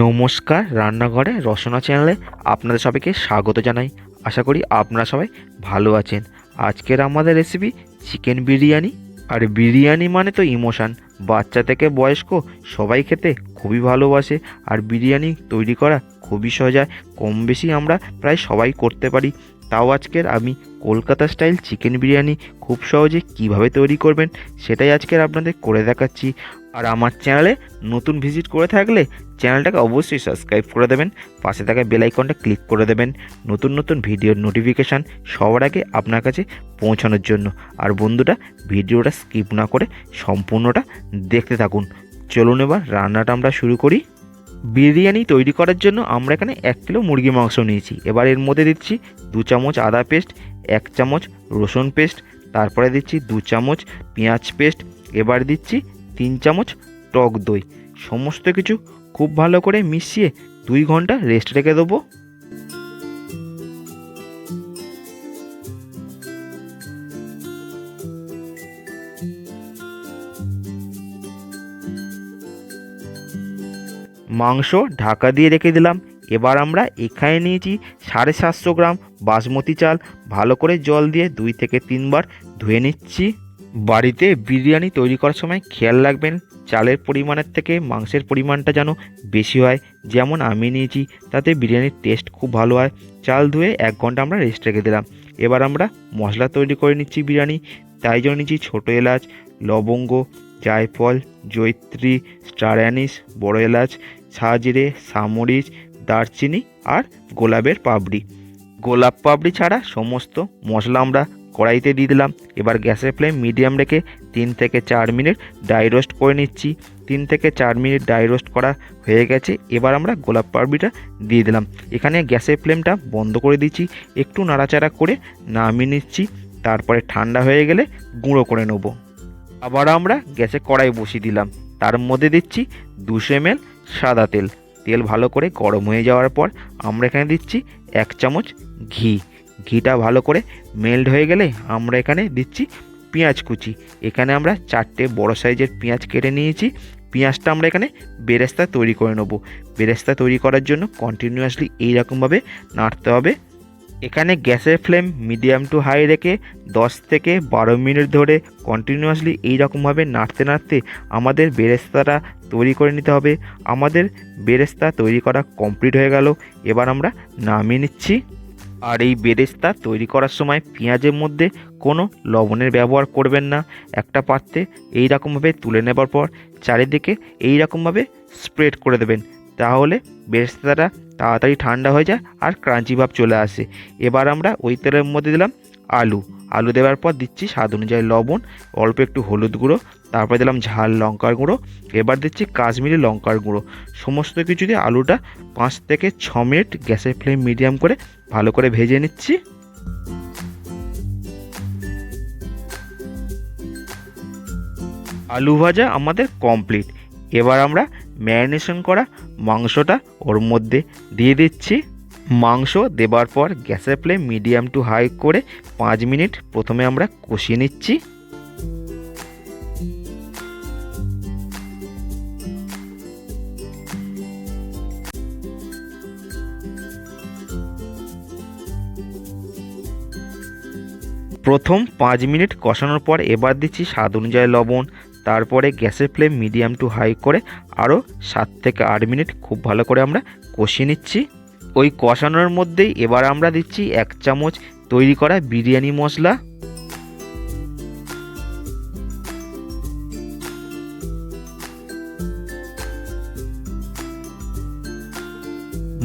নমস্কার, রান্নাঘরে রসনা চ্যানেলে আপনাদের সবাইকে স্বাগত জানাই। আশা করি আপনারা সবাই ভালো আছেন। আজকের আমাদের রেসিপি চিকেন বিরিয়ানি। আর বিরিয়ানি মানে তো ইমোশান, বাচ্চা থেকে বয়স্ক সবাই খেতে খুবই ভালোবাসে। আর বিরিয়ানি তৈরি করা খুবই সহজ হয়, কম বেশি আমরা প্রায় সবাই করতে পারি। তাও আজকের আমি কলকাতা স্টাইল চিকেন বিরিয়ানি খুব সহজে কিভাবে তৈরি করবেন সেটাই আজকের আপনাদের করে দেখাচ্ছি। আর আমার চ্যানেলে নতুন ভিজিট করে থাকলে চ্যানেলটাকে অবশ্যই সাবস্ক্রাইব করে দেবেন, পাশে থাকা বেল আইকনটা ক্লিক করে দেবেন নতুন নতুন ভিডিওর নোটিফিকেশান সবার আগে আপনার কাছে পৌঁছানোর জন্য। আর বন্ধুরা, ভিডিওটা স্কিপ না করে সম্পূর্ণটা দেখতে থাকুন। চলুন এবার রান্নাটা আমরা শুরু করি। বিরিয়ানি তৈরি করার জন্য আমরা এখানে 1 কিলো মুরগি মাংস নিয়েছি। এবার এর মধ্যে দিচ্ছি 2 চামচ আদা পেস্ট, 1 চামচ রসুন পেস্ট, তারপরে দিচ্ছি 2 চামচ পেঁয়াজ পেস্ট, এবার দিচ্ছি 3 চামচ টক দই। সমস্ত কিছু খুব ভালো করে মিশিয়ে 2 ঘন্টা রেস্ট রেখে দেবো। মাংস ঢাকা দিয়ে রেখে দিলাম। এবার আমরা এখানে নিয়েছি 750 গ্রাম বাসমতি চাল। ভালো করে জল দিয়ে 2 থেকে 3 বার ধুয়ে নিচ্ছি। বাড়িতে বিরিয়ানি তৈরি করার সময় খেয়াল রাখবেন চালের পরিমাণের থেকে মাংসের পরিমাণটা যেন বেশি হয়। যেমন আমি নিয়েছি, তাতে বিরিয়ানির টেস্ট খুব ভালো হয়। চাল ধুয়ে 1 ঘন্টা আমরা রেস্ট রেখে দিলাম। এবার আমরা মশলা তৈরি করে নিচ্ছি বিরিয়ানি। তাই জন্য নিচ্ছি ছোটো এলাচ, লবঙ্গ, জায়ফল, জয়িত্রী, স্টার অ্যানিস, বড় এলাচ, সাজিরে, সামরিচ, দারচিনি আর গোলাপের পাপড়ি। গোলাপ পাপড়ি ছাড়া সমস্ত মশলা আমরা কড়াইতে দিয়ে দিলাম। এবার গ্যাসের ফ্লেম মিডিয়াম রেখে 3 থেকে 4 মিনিট ড্রাই রোস্ট করে নিচ্ছি। 3 থেকে 4 মিনিট ড্রাই রোস্ট করা হয়ে গেছে। এবার আমরা গোলাপ পাপড়িটা দিয়ে দিলাম। এখানে গ্যাসের ফ্লেমটা বন্ধ করে দিচ্ছি, একটু নাড়াচাড়া করে নামিয়ে নিচ্ছি। তারপরে ঠান্ডা হয়ে গেলে গুঁড়ো করে নেব। আবার আমরা গ্যাসে কড়াই বসিয়ে দিলাম। তার মধ্যে দিচ্ছি 200 ml সাদা তেল। তেল ভালো করে গরম হয়ে যাওয়ার পর আমরা এখানে দিচ্ছি 1 চামচ ঘি। ঘিটা ভালো করে মেল্ট হয়ে গেলে আমরা এখানে দিচ্ছি পেঁয়াজ কুচি। এখানে আমরা 4টে বড় সাইজের পেঁয়াজ কেটে নিয়েছি। পেঁয়াজটা আমরা এখানে বেরেস্তা তৈরি করে নেব। বেরেস্তা তৈরি করার জন্য কন্টিনিউয়াসলি এইরকমভাবে নাড়তে হবে। এখানে গ্যাসের ফ্লেম মিডিয়াম টু হাই রেখে 10 থেকে 12 মিনিট ধরে কন্টিনিউয়াসলি এইরকমভাবে নাড়তে নাড়তে আমাদের বেরেস্তাটা তৈরি করে নিতে হবে। আমাদের বেরেস্তা তৈরি করা কমপ্লিট হয়ে গেল। এবার আমরা নামিয়ে নিচ্ছি। আর এই বেরেস্তা তৈরি করার সময় পেঁয়াজের মধ্যে কোনো লবণের ব্যবহার করবেন না। একটা পাত্রে এইরকমভাবে তুলে নেবার পর চারিদিকে এইরকমভাবে স্প্রেড করে দেবেন, তাহলে বেরেস্তাটা তাড়াতাড়ি ঠান্ডা হয়ে যায় আর ক্রাঞ্চি ভাব চলে আসে। এবার আমরা ওই তেলের মধ্যে দিলাম আলু দেওয়ার পর দিচ্ছি স্বাদ অনুযায়ী লবণ, অল্প একটু হলুদ গুঁড়ো, তারপরে দিলাম ঝাল লঙ্কার গুঁড়ো, এবার দিচ্ছি কাশ্মীরি লঙ্কার গুঁড়ো। সমস্ত কিছু দিয়ে আলুটা 5 থেকে 6 মিনিট গ্যাসের ফ্লেম মিডিয়াম করে ভালো করে ভেজে নিচ্ছি। আলু ভাজা আমাদের কমপ্লিট। এবার আমরা ম্যারিনেশন করা মাংসটা ওর মধ্যে দিয়ে দিচ্ছি। মাংস দেবার পর গ্যাসের ফ্লেম মিডিয়াম টু হাই করে 5 মিনিট প্রথমে আমরা কষিয়ে নিচ্ছি। প্রথম 5 মিনিট কষানোর পর এবার দিচ্ছি স্বাদ অনুযায়ী লবণ। তারপরে গ্যাসের ফ্লেম মিডিয়াম টু হাই করে আরও 7 থেকে 8 মিনিট খুব ভালো করে আমরা কষিয়ে নিচ্ছি। ওই কষানোর মধ্যেই এবার আমরা দিচ্ছি 1 চামচ তৈরি করা বিরিয়ানি মশলা।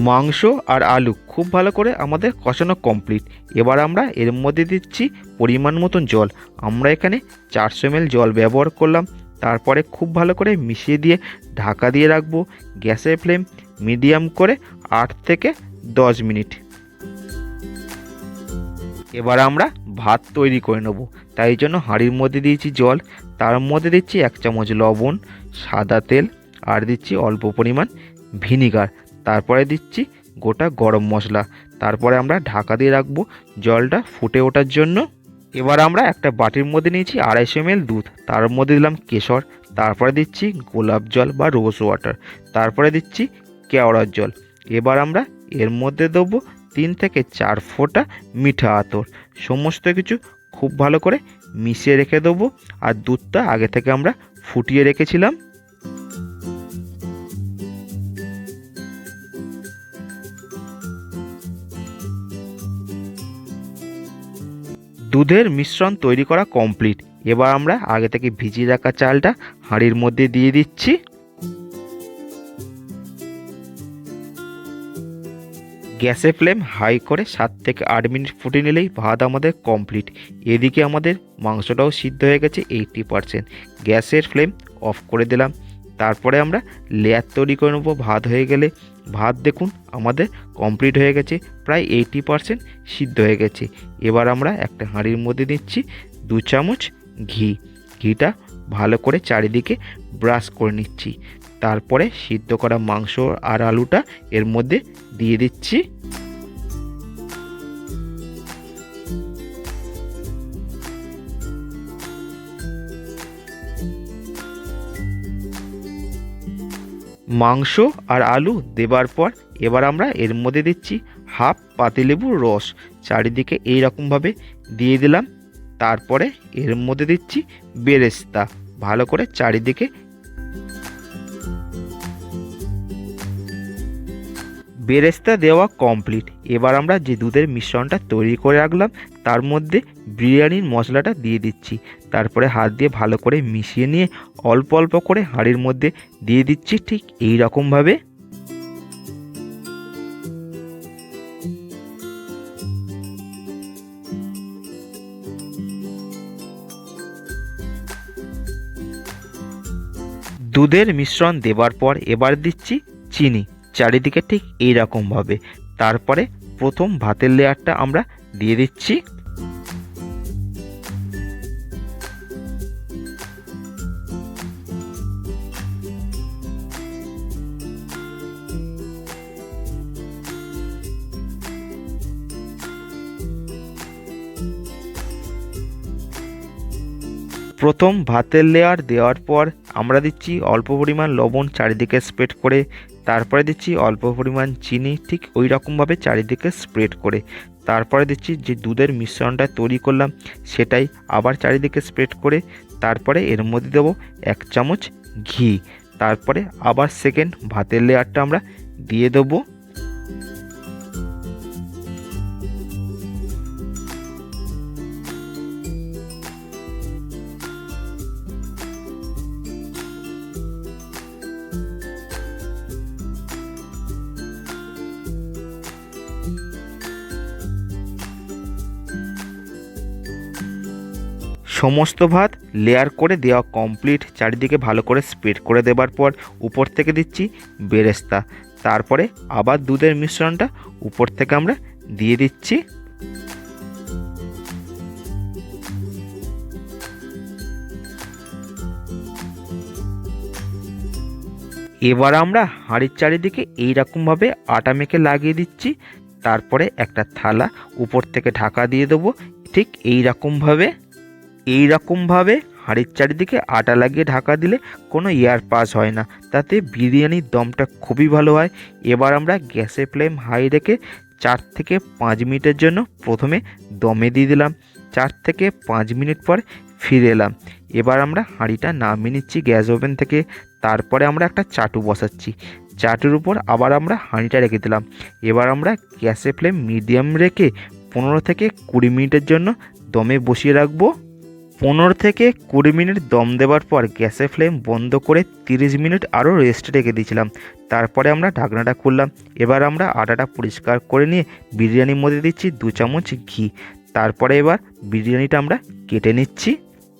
মাংস আর আলু খুব ভালো করে আমাদের কষানো কমপ্লিট। এবার আমরা এর মধ্যে দিচ্ছি পরিমাণ মতন জল। আমরা এখানে 400 ml জল ব্যবহার করলাম। তারপরে খুব ভালো করে মিশিয়ে দিয়ে ঢাকা দিয়ে রাখবো গ্যাসের ফ্লেম মিডিয়াম করে 8 থেকে 10 মিনিট। এবার আমরা ভাত তৈরি করে নেব। তাই জন্য হাঁড়ির মধ্যে দিয়েছি জল, তার মধ্যে দিচ্ছি 1 চামচ লবণ, সাদা তেল আর দিচ্ছি অল্প পরিমাণ ভিনিগার। তারপরে দিচ্ছি গোটা গরম মশলা। তারপরে আমরা ঢাকা দিয়ে রাখবো জলটা ফুটে ওঠার জন্য। এবার আমরা একটা বাটির মধ্যে নিয়েছি 250 ml দুধ, তার মধ্যে দিলাম কেশর, তারপরে দিচ্ছি গোলাপ জল বা রোজ ওয়াটার, তারপরে দিচ্ছি কেওড়ার জল। এবার আমরা এর মধ্যে দেবো 3 থেকে 4 ফোঁটা মিঠা আতর। সমস্ত কিছু খুব ভালো করে মিশিয়ে রেখে দেবো। আর দুধটা আগে থেকে আমরা ফুটিয়ে রেখেছিলাম। দুধের মিশ্রণ তৈরি করা কমপ্লিট। এবার আমরা আগে থেকে ভিজিয়ে রাখা চালটা হাঁড়ির মধ্যে দিয়ে দিচ্ছি। গ্যাসের ফ্লেম হাই করে 7 থেকে 8 মিনিট ফুটিয়ে নিলেই ভাত আমাদের কমপ্লিট। এদিকে আমাদের মাংসটাও সিদ্ধ হয়ে গেছে 80%। গ্যাসের ফ্লেম অফ করে দিলাম। তারপরে আমরা লেয়ার তৈরি করে নেবো। ভাত হয়ে গেলে ভাত দেখুন আমাদের কমপ্লিট হয়ে গেছে, প্রায় 80% সিদ্ধ হয়ে গেছে। এবার আমরা একটা হাঁড়ির মধ্যে দিচ্ছি 2 চামচ ঘি। ঘিটা ভালো করে চারিদিকে ব্রাশ করে নিচ্ছি। তারপরে সিদ্ধ করা মাংস আর আলুটা এর মধ্যে দিয়ে দিচ্ছি। মাংস আর আলু দেবার পর এবার আমরা এর মধ্যে দিচ্ছি হাফ পাতিলেবুর রস। চারিদিকে এইরকমভাবে দিয়ে দিলাম। তারপরে এর মধ্যে দিচ্ছি বেরেস্তা। ভালো করে চারিদিকে বেরেস্তা দেওয়া কমপ্লিট। এবার আমরা যে দুধের মিশ্রণটা তৈরি করে রাখলাম তার মধ্যে বিরিয়ানির মশলাটা দিয়ে দিচ্ছি। তারপরে হাত দিয়ে ভালো করে মিশিয়ে নিয়ে অল্প অল্প করে হাঁড়ির মধ্যে দিয়ে দিচ্ছি ঠিক এই রকমভাবে। দুধের মিশ্রণ দেবার পর এবার দিচ্ছি চিনি চারিদিকে ঠিক এই রকমভাবে। তারপরে প্রথম ভাতের লেয়ারটা আমরা দিয়ে দিচ্ছি। প্রথম ভাতের লেয়ার দেওয়ার পর আমরা দিচ্ছি অল্প পরিমাণ লবণ চারিদিকে স্প্রেড করে। তারপরে দিচ্ছি অল্প পরিমাণ চিনি ঠিক ওই রকমভাবে চারিদিকে স্প্রেড করে। তারপরে দিচ্ছি যে দুধের মিশ্রণটা তৈরি করলাম সেটাই আবার চারিদিকে স্প্রেড করে। তারপরে এর মধ্যে দেবো 1 চামচ ঘি। তারপরে আবার সেকেন্ড ভাতের লেয়ারটা আমরা দিয়ে দেবো। সমস্ত ভাত লেয়ার করে দেওয়া কমপ্লিট। চারিদিকে ভালো করে স্প্রেড করে দেবার পর উপর থেকে দিচ্ছি বেরেস্তা। তারপরে আবার দুধের মিশ্রণটা উপর থেকে আমরা দিয়ে দিচ্ছি। এবার আমরা হাঁড়ির চারিদিকে এইরকমভাবে আটা মেখে লাগিয়ে দিচ্ছি। তারপরে একটা থালা উপর থেকে ঢাকা দিয়ে দেবো ঠিক এইরকমভাবে হাঁড়ির চারিদিকে আটা লাগিয়ে ঢাকা দিলে কোনো এয়ার পাস হয় না, তাতে বিরিয়ানির দমটা খুবই ভালো হয়। এবার আমরা গ্যাসের ফ্লেম হাই রেখে 4 থেকে 5 মিনিটের জন্য প্রথমে দমে দিয়ে দিলাম। 4 থেকে 5 মিনিট পর ফিরে এলাম। এবার আমরা হাঁড়িটা নামিয়ে নিচ্ছি গ্যাস ওভেন থেকে। তারপরে আমরা একটা চাটু বসাচ্ছি। চাটুর উপর আবার আমরা হাঁড়িটা রেখে দিলাম। এবার আমরা গ্যাসের ফ্লেম মিডিয়াম রেখে 15 থেকে 20 মিনিটের জন্য দমে বসিয়ে রাখবো। 15 থেকে 20 মিনিট দম দেওয়ার পর গ্যাসের ফ্লেম বন্ধ করে 30 মিনিট আরও রেস্টে রেখে দিয়েছিলাম। তারপরে আমরা ঢাকনাটা খুললাম। এবার আমরা আটাটা পরিষ্কার করে নিয়ে বিরিয়ানির মধ্যে দিচ্ছি 2 চামচ ঘি। তারপরে এবার বিরিয়ানিটা আমরা কেটে নিচ্ছি।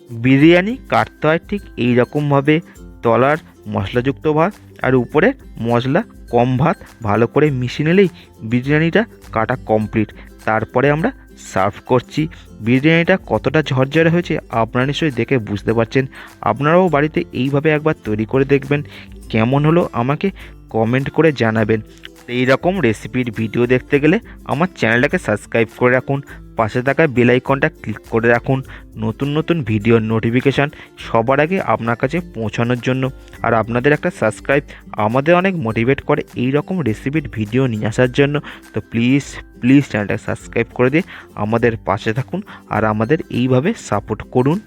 বিরিয়ানি কাটতে হয় ঠিক এই রকমভাবে, তলার মশলাযুক্ত ভাত আর উপরে মশলা কম ভাত ভালো করে মিশিয়ে নিলেই বিরিয়ানিটা কাটা কমপ্লিট। তারপরে আমরা সার্ভ করছি। বিরিয়ানিটা কতটা ঝরঝরে হয়েছে আপনারা নিশ্চয়ই দেখে বুঝতে পারছেন। আপনারাও বাড়িতে এইভাবে একবার তৈরি করে দেখবেন। কেমন হলো আমাকে কমেন্ট করে জানাবেন। এই রকম রেসিপির ভিডিও দেখতে গেলে আমার চ্যানেলটাকে সাবস্ক্রাইব করে রাখুন, পাশে থাকা বেল আইকনটা ক্লিক করে রাখুন নতুন নতুন ভিডিওর নোটিফিকেশান সবার আগে আপনার কাছে পৌঁছানোর জন্য। আর আপনাদের একটা সাবস্ক্রাইব আমাদের অনেক মোটিভেট করে এই রকম রেসিপির ভিডিও নিয়ে আসার জন্য। তো প্লিজ চ্যানেলটাকে সাবস্ক্রাইব করে দিয়ে আমাদের পাশে থাকুন আর আমাদের এইভাবে সাপোর্ট করুন।